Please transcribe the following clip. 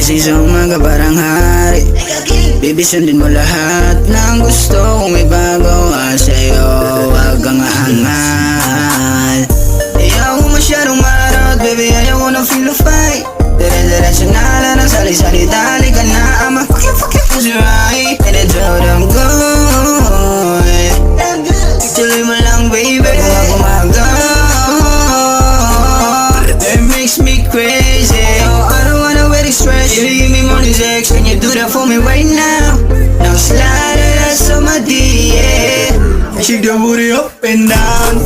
Gising sa umaga parang hari. Baby, sundin mo lahat ng gusto kong ipagawa sa'yo. Huwag kang aangal. Ayaw ko masyadong marot, baby, ayaw ko na feel of fight. Dire-diretso na lang ang sali-sali. Dali ka na, I'ma fuck you right. And it's all I'm good. Tuloy mo lang, baby, kung ako that makes me crazy. Oh, I don't wanna wait stress. If you give me money, sex, can you do that for me right now? Now slide it ass on my DM. Shake the booty up and down.